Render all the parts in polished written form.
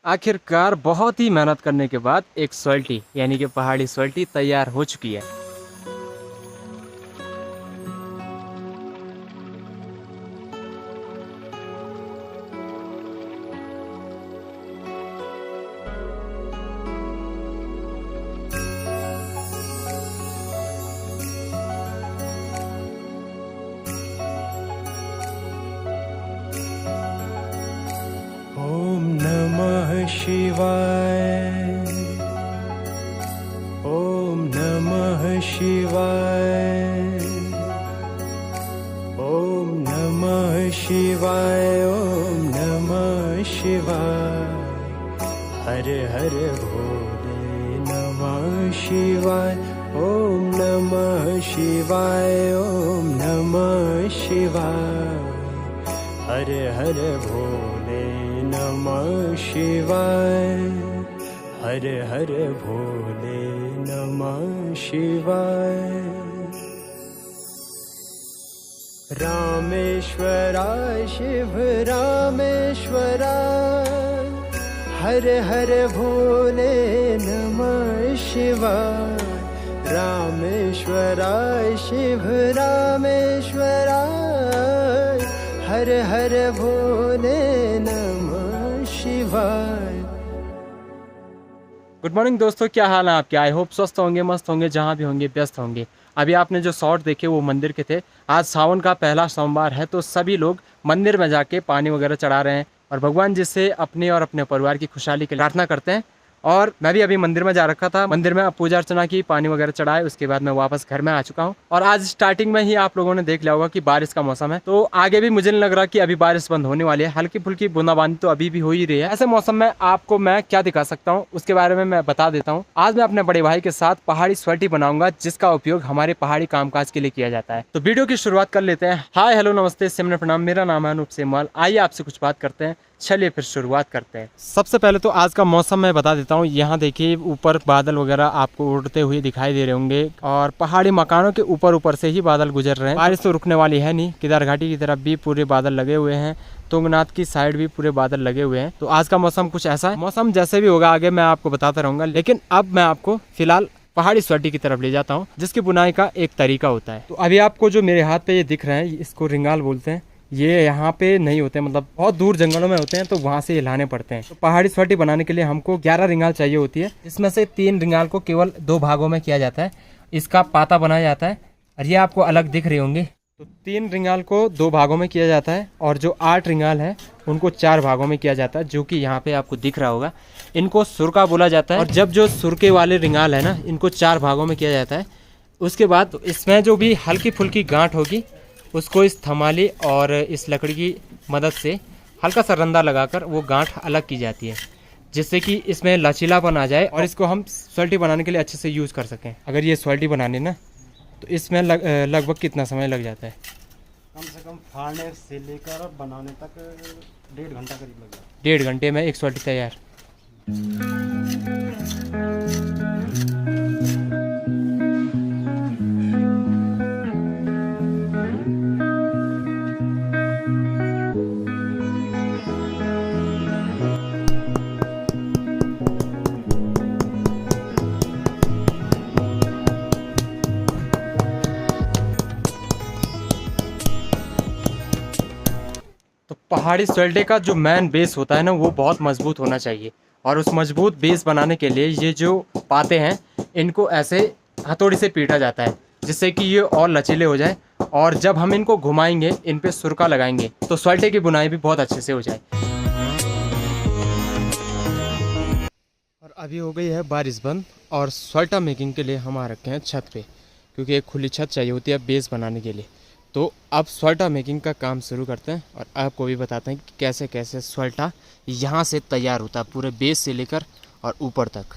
आखिरकार बहुत ही मेहनत करने के बाद एक सॉल्टी यानी कि पहाड़ी सॉल्टी तैयार हो चुकी है। ओम नमः शिवाय। ओम नमः शिवाय। ओम नमः शिवाय। ओम नमः शिवाय। हर हर भोले नमः शिवाय। ओम नमः शिवाय। ओम नमः शिवाय। हर हर भोले नमः शिवाय। हर हर भोले नमः शिवाय। रामेश्वराय शिव रामेश्वराय। हर हर भोले नमः शिवाय। रामेश्वराय शिव रामेश्वराय। हर हर भोले नमः शिवाय। गुड मॉर्निंग दोस्तों, क्या हाल है आपके? आई होप स्वस्थ होंगे, मस्त होंगे, जहाँ भी होंगे व्यस्त होंगे। अभी आपने जो शॉट देखे वो मंदिर के थे। आज सावन का पहला सोमवार है तो सभी लोग मंदिर में जाके पानी वगैरह चढ़ा रहे हैं और भगवान जी से अपने और अपने परिवार की खुशहाली के लिए प्रार्थना करते हैं। और मैं भी अभी मंदिर में जा रखा था, मंदिर में पूजा अर्चना की, पानी वगैरह चढ़ाए, उसके बाद मैं वापस घर में आ चुका हूँ। और आज स्टार्टिंग में ही आप लोगों ने देख लिया होगा कि बारिश का मौसम है, तो आगे भी मुझे नहीं लग रहा कि अभी बारिश बंद होने वाली है। हल्की फुल्की बूंदाबांदी तो अभी भी हो ही रही है। ऐसे मौसम में आपको मैं क्या दिखा सकता हूँ उसके बारे में मैं बता देता हूँ। आज मैं अपने बड़े भाई के साथ पहाड़ी स्वेटी बनाऊंगा जिसका उपयोग हमारे पहाड़ी कामकाज के लिए किया जाता है। तो वीडियो की शुरुआत कर लेते हैं। हाय हेलो नमस्ते सिमरन प्रणाम, मेरा नाम है अनूप सेमवाल। आइए आपसे कुछ बात करते हैं, चलिए फिर शुरुआत करते हैं। सबसे पहले तो आज का मौसम मैं बता देता हूँ। यहाँ देखिए ऊपर बादल वगैरह आपको उड़ते हुए दिखाई दे रहे होंगे और पहाड़ी मकानों के ऊपर से ही बादल गुजर रहे हैं। बारिश तो रुकने वाली है नहीं। केदार घाटी की तरफ भी पूरे बादल लगे हुए हैं, तुंगनाथ की साइड भी पूरे बादल लगे हुए हैं। तो आज का मौसम कुछ ऐसा है। मौसम जैसे भी होगा आगे मैं आपको बताता रहूंगा, लेकिन अब मैं आपको फिलहाल पहाड़ी स्वेटी की तरफ ले जाता हूँ जिसकी बुनाई का एक तरीका होता है। तो अभी आपको जो मेरे हाथ पे ये दिख रहे हैं इसको रिंगाल बोलते हैं। ये यहाँ पे नहीं होते, मतलब बहुत दूर जंगलों में होते हैं, तो वहाँ से ये लाने पड़ते हैं। तो पहाड़ी स्वेटी बनाने के लिए हमको 11 रिंगाल चाहिए होती है। इसमें से 3 रिंगाल को केवल 2 भागों में किया जाता है। इसका पाता बनाया जाता है और ये आपको अलग दिख रहे होंगे। तो 3 रिंगाल को 2 भागों में किया जाता है और जो 8 रिंगाल है उनको 4 भागों में किया जाता है, जो कि यहाँ पे आपको दिख रहा होगा। इनको सुरका बोला जाता है। और जब जो सुरके वाले रिंगाल है ना, इनको 4 भागों में किया जाता है। उसके बाद इसमें जो भी हल्की फुल्की गांठ होगी उसको इस थमाली और इस लकड़ी की मदद से हल्का सा रंदा लगाकर वो गांठ अलग की जाती है, जिससे कि इसमें लचीलापन आ जाए और इसको हम स्वेटी बनाने के लिए अच्छे से यूज़ कर सकें। अगर ये स्वेटी बनाने ना तो इसमें लगभग कितना समय लग जाता है? कम से कम फाड़ने से लेकर बनाने तक 1.5 घंटा करीब लग जाता है। 1.5 घंटे में एक स्वेटी तैयार। तो पहाड़ी स्वेल्टे का जो मेन बेस होता है ना, वो बहुत मजबूत होना चाहिए। और उस मजबूत बेस बनाने के लिए ये जो पाते हैं इनको ऐसे हथौड़ी से पीटा जाता है, जिससे कि ये और लचीले हो जाए। और जब हम इनको घुमाएंगे, इन पे सुरका लगाएंगे, तो स्वेल्टे की बुनाई भी बहुत अच्छे से हो जाए। और अभी हो गई है बारिश बंद और स्वेल्टा मेकिंग के लिए हम आ रखे हैं छत पे, क्योंकि एक खुली छत चाहिए होती है बेस बनाने के लिए। तो अब स्वेल्टा मेकिंग का काम शुरू करते हैं और आपको भी बताते हैं कि कैसे कैसे स्वेल्टा यहाँ से तैयार होता है, पूरे बेस से लेकर और ऊपर तक।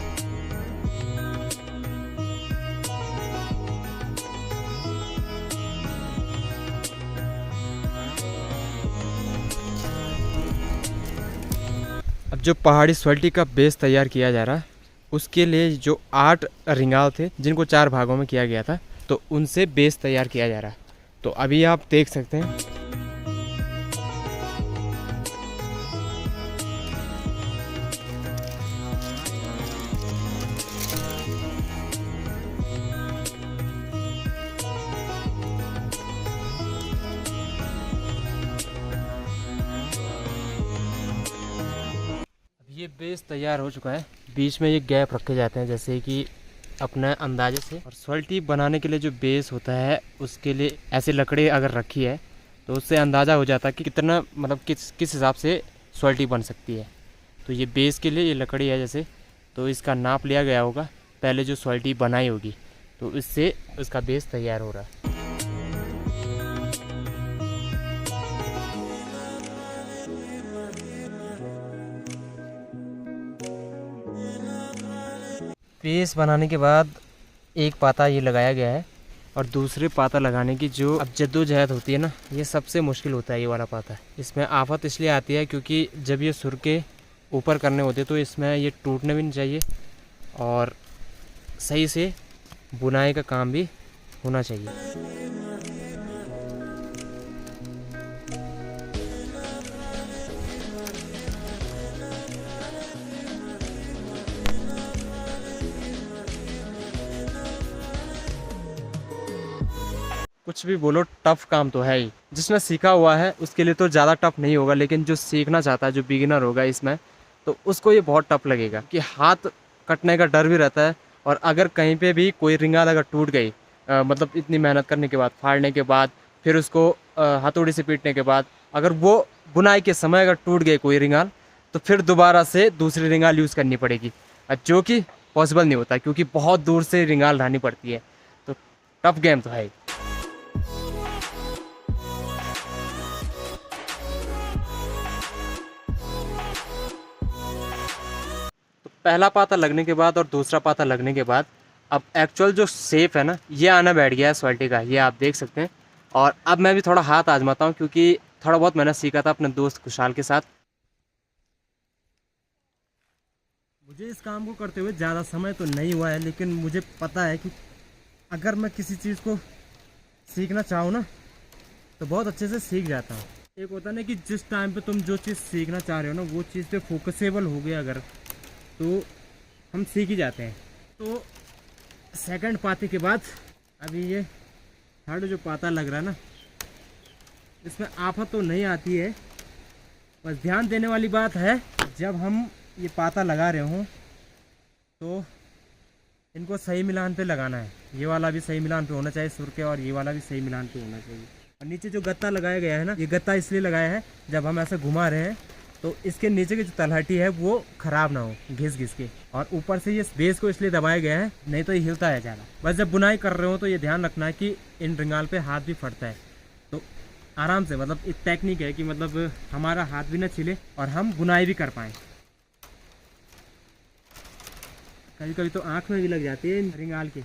अब जो पहाड़ी स्वेल्टी का बेस तैयार किया जा रहा है, उसके लिए जो 8 रिंगाल थे जिनको 4 भागों में किया गया था, तो उनसे बेस तैयार किया जा रहा है। तो अभी आप देख सकते हैं ये बेस तैयार हो चुका है। बीच में ये गैप रखे जाते हैं जैसे कि अपने अंदाजे से। और सॉल्टी बनाने के लिए जो बेस होता है उसके लिए ऐसे लकड़ी अगर रखी है तो उससे अंदाज़ा हो जाता है कि कितना मतलब किस हिसाब से सॉल्टी बन सकती है। तो ये बेस के लिए ये लकड़ी है जैसे, तो इसका नाप लिया गया होगा पहले जो सॉल्टी बनाई होगी, तो इससे उसका बेस तैयार हो रहा है। बेस बनाने के बाद एक पाता ये लगाया गया है और दूसरे पाता लगाने की जो अब जद्दोजहद होती है ना, ये सबसे मुश्किल होता है ये वाला पाता। इसमें आफत इसलिए आती है क्योंकि जब ये सुर के ऊपर करने होते तो इसमें ये टूटने भी नहीं चाहिए और सही से बुनाई का काम भी होना चाहिए। कुछ भी बोलो, टफ काम तो है ही। जिसने सीखा हुआ है उसके लिए तो ज़्यादा टफ नहीं होगा, लेकिन जो सीखना चाहता है, जो बिगिनर होगा इसमें, तो उसको ये बहुत टफ लगेगा कि हाथ कटने का डर भी रहता है। और अगर कहीं पे भी कोई रिंगाल अगर टूट गई, मतलब इतनी मेहनत करने के बाद, फाड़ने के बाद, फिर उसको हथौड़ी से पीटने के बाद, अगर वो बुनाई के समय अगर टूट गई कोई रिंगाल, तो फिर दोबारा से दूसरी रिंगाल यूज़ करनी पड़ेगी, जो कि पॉसिबल नहीं होता क्योंकि बहुत दूर से रिंगाल लानी पड़ती है। तो टफ गेम तो है ही। पहला पाता लगने के बाद और दूसरा पाता लगने के बाद अब एक्चुअल जो शेप है ना, ये आना बैठ गया है सॉल्टी का, ये आप देख सकते हैं। और अब मैं भी थोड़ा हाथ आजमाता हूँ क्योंकि थोड़ा बहुत मैंने सीखा था अपने दोस्त खुशहाल के साथ। मुझे इस काम को करते हुए ज़्यादा समय तो नहीं हुआ है, लेकिन मुझे पता है कि अगर मैं किसी चीज़ को सीखना चाहूँ ना तो बहुत अच्छे से सीख जाता हूँ। एक होता है ना कि जिस टाइम पे तुम जो चीज़ सीखना चाह रहे हो ना, वो चीज़ पे फोकसेबल हो गया अगर, तो हम सीख ही जाते हैं। तो सेकंड पाते के बाद अभी ये थर्ड जो पाता लग रहा है ना, इसमें आफत तो नहीं आती है। बस ध्यान देने वाली बात है, जब हम ये पाता लगा रहे हों तो इनको सही मिलान पे लगाना है। ये वाला भी सही मिलान पे होना चाहिए सुर के, और ये वाला भी सही मिलान पे होना चाहिए। और नीचे जो गत्ता लगाया गया है ना, ये गत्ता इसलिए लगाया है जब हम ऐसे घुमा रहे हैं तो इसके नीचे की जो तलहटी है वो ख़राब ना हो घिस के। और ऊपर से ये बेस को इसलिए दबाया गया है, नहीं तो ये हिलता है ज़्यादा। बस जब बुनाई कर रहे हो तो ये ध्यान रखना है कि इन रिंगाल पे हाथ भी फटता है, तो आराम से, मतलब एक टेक्निक है कि मतलब हमारा हाथ भी ना छिले और हम बुनाई भी कर पाएँ। कभी कभी तो आँख में भी लग जाती है रिंगाल की।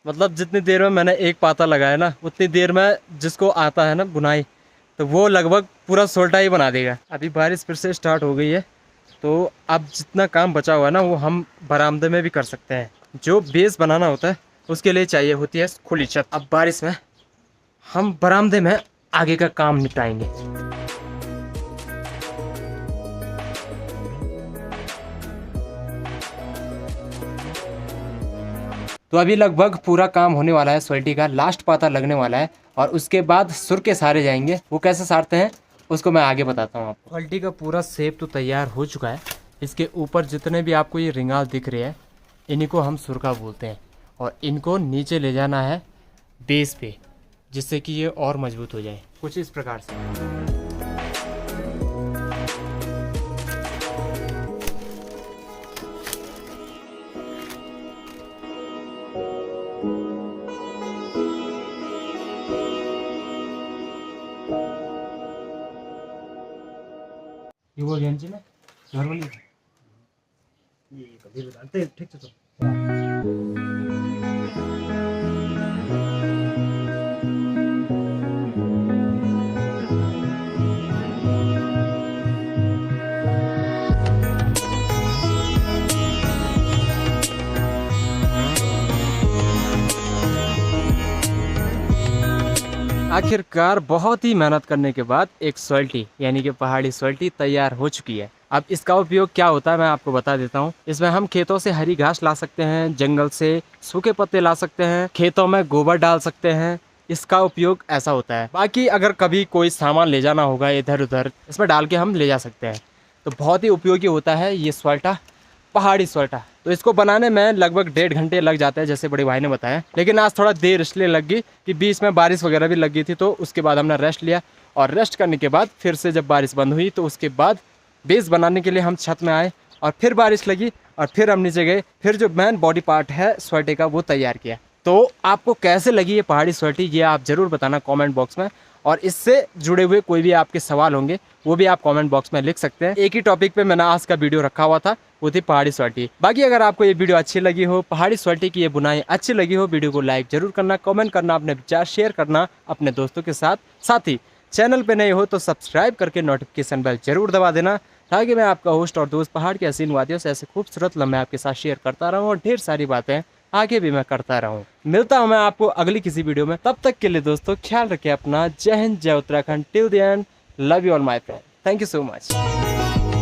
मतलब जितनी देर में मैंने एक पाता लगाया ना, उतनी देर में जिसको आता है ना बुनाई, तो वो लगभग पूरा सोल्टा ही बना देगा। अभी बारिश फिर से स्टार्ट हो गई है, तो अब जितना काम बचा हुआ है ना, वो हम बरामदे में भी कर सकते हैं। जो बेस बनाना होता है उसके लिए चाहिए होती है खुली छत। अब बारिश में हम बरामदे में आगे का काम निपटाएंगे। तो अभी लगभग पूरा काम होने वाला है, सॉल्टी का लास्ट पाता लगने वाला है और उसके बाद सुर के सारे जाएंगे। वो कैसे सारते हैं उसको मैं आगे बताता हूँ आपको। सॉल्टी का पूरा शेप तो तैयार हो चुका है। इसके ऊपर जितने भी आपको ये रिंगाल दिख रहे हैं, इन्हीं को हम सुरका बोलते हैं और इनको नीचे ले जाना है बेस पे, जिससे कि ये और मजबूत हो जाए, कुछ इस प्रकार से। ये वो गेंजी में घर वाली ये कभी बताते ठीक से। तो आखिरकार बहुत ही मेहनत करने के बाद एक सोल्टी यानी कि पहाड़ी सोल्टी तैयार हो चुकी है। अब इसका उपयोग क्या होता है मैं आपको बता देता हूँ। इसमें हम खेतों से हरी घास ला सकते हैं, जंगल से सूखे पत्ते ला सकते हैं, खेतों में गोबर डाल सकते हैं। इसका उपयोग ऐसा होता है। बाकी अगर कभी कोई सामान ले जाना होगा इधर उधर, इसमें डाल के हम ले जा सकते हैं। तो बहुत ही उपयोगी होता है ये स्वाल्टा, पहाड़ी स्वाल्टा। तो इसको बनाने में लगभग 1.5 घंटे लग जाते हैं जैसे बड़े भाई ने बताया। लेकिन आज थोड़ा देर इसलिए लग गई कि बीच में बारिश वगैरह भी लग गई थी, तो उसके बाद हमने रेस्ट लिया। और रेस्ट करने के बाद फिर से जब बारिश बंद हुई तो उसके बाद बेस बनाने के लिए हम छत में आए और फिर बारिश लगी और फिर हम नीचे गए। फिर जो मेन बॉडी पार्ट है स्वाल्टे का वो तैयार किया। तो आपको कैसे लगी ये पहाड़ी स्वाल्टी ये आप ज़रूर बताना कमेंट बॉक्स में। और इससे जुड़े हुए कोई भी आपके सवाल होंगे वो भी आप कमेंट बॉक्स में लिख सकते हैं। एक ही टॉपिक पे मैंने आज का वीडियो रखा हुआ था, वो थी पहाड़ी स्वाल्टी। बाकी अगर आपको ये वीडियो अच्छी लगी हो, पहाड़ी स्वाल्टी की ये बुनाई अच्छी लगी हो, वीडियो को लाइक जरूर करना, कमेंट करना, अपने विचार शेयर करना अपने दोस्तों के साथ। साथ ही चैनल पे नए हो तो सब्सक्राइब करके नोटिफिकेशन बेल जरूर दबा देना, ताकि मैं आपका होस्ट और दोस्त पहाड़ की हसीन वादियों से ऐसे खूबसूरत लम्हे आपके साथ शेयर करता रहूँ और ढेर सारी बातें आगे भी मैं करता रहूँ। मिलता हूँ मैं आपको अगली किसी वीडियो में। तब तक के लिए दोस्तों ख्याल रखें अपना। जय हिंद, जय Uttarakhand. Till the end, love you all my friend. Thank you so much.